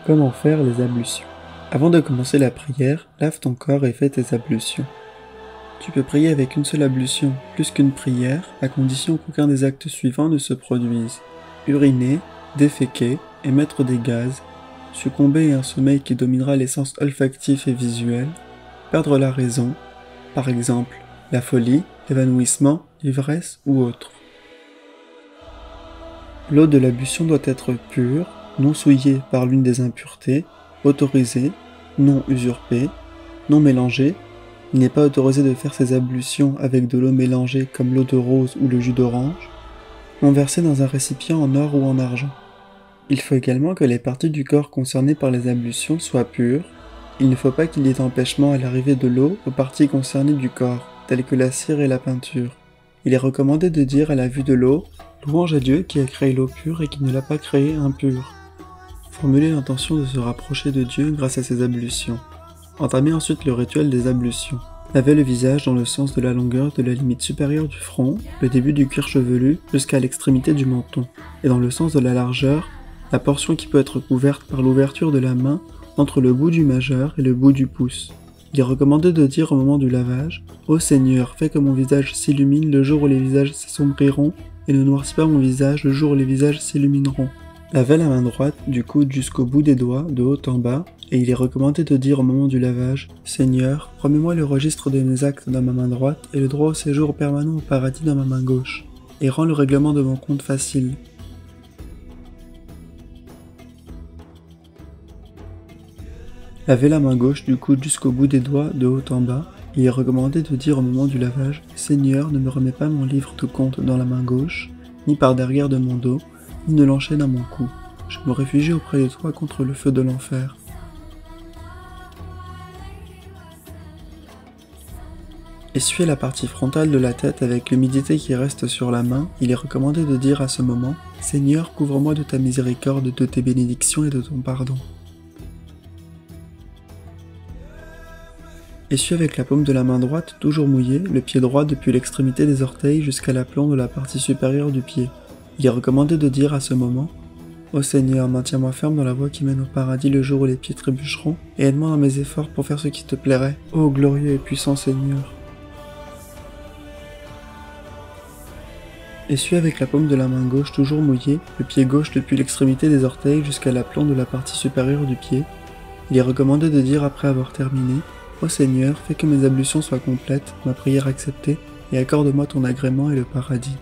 Comment faire les ablutions? Avant de commencer la prière, lave ton corps et fais tes ablutions. Tu peux prier avec une seule ablution, plus qu'une prière, à condition qu'aucun des actes suivants ne se produise. Uriner, déféquer, émettre des gaz, succomber à un sommeil qui dominera les sens olfactifs et visuels, perdre la raison, par exemple la folie, l'évanouissement, l'ivresse ou autre. L'eau de l'ablution doit être pure, non souillée par l'une des impuretés, autorisée, non usurpée, non mélangée. Il n'est pas autorisé de faire ces ablutions avec de l'eau mélangée comme l'eau de rose ou le jus d'orange, non versée dans un récipient en or ou en argent. Il faut également que les parties du corps concernées par les ablutions soient pures. Il ne faut pas qu'il y ait d'empêchement à l'arrivée de l'eau aux parties concernées du corps, telles que la cire et la peinture. Il est recommandé de dire à la vue de l'eau « Louange à Dieu qui a créé l'eau pure et qui ne l'a pas créée impure ». Formuler l'intention de se rapprocher de Dieu grâce à ces ablutions. Entamer ensuite le rituel des ablutions. Laver le visage dans le sens de la longueur de la limite supérieure du front, le début du cuir chevelu jusqu'à l'extrémité du menton, et dans le sens de la largeur, la portion qui peut être couverte par l'ouverture de la main entre le bout du majeur et le bout du pouce. Il est recommandé de dire au moment du lavage « Ô Seigneur, fais que mon visage s'illumine le jour où les visages s'assombriront, et ne noircis pas mon visage le jour où les visages s'illumineront. » Lavez la main droite du coude jusqu'au bout des doigts, de haut en bas, et il est recommandé de dire au moment du lavage « Seigneur, remets-moi le registre de mes actes dans ma main droite et le droit au séjour permanent au paradis dans ma main gauche, et rends le règlement de mon compte facile. » Lavez la main gauche du coude jusqu'au bout des doigts, de haut en bas. Il est recommandé de dire au moment du lavage « Seigneur, ne me remets pas mon livre de compte dans la main gauche, ni par derrière de mon dos, ni ne l'enchaîne à mon cou. Je me réfugie auprès de toi contre le feu de l'enfer. » Essuyez la partie frontale de la tête avec l'humidité qui reste sur la main. Il est recommandé de dire à ce moment « Seigneur, couvre-moi de ta miséricorde, de tes bénédictions et de ton pardon. » Essuyez avec la paume de la main droite toujours mouillée, le pied droit depuis l'extrémité des orteils jusqu'à l'aplomb de la partie supérieure du pied. Il est recommandé de dire à ce moment « Ô Seigneur, maintiens-moi ferme dans la voie qui mène au paradis le jour où les pieds trébucheront, et aide-moi dans mes efforts pour faire ce qui te plairait, ô glorieux et puissant Seigneur. » Essuyez avec la paume de la main gauche toujours mouillée, le pied gauche depuis l'extrémité des orteils jusqu'à l'aplomb de la partie supérieure du pied. Il est recommandé de dire après avoir terminé « Ô Seigneur, fais que mes ablutions soient complètes, ma prière acceptée, et accorde-moi ton agrément et le paradis. »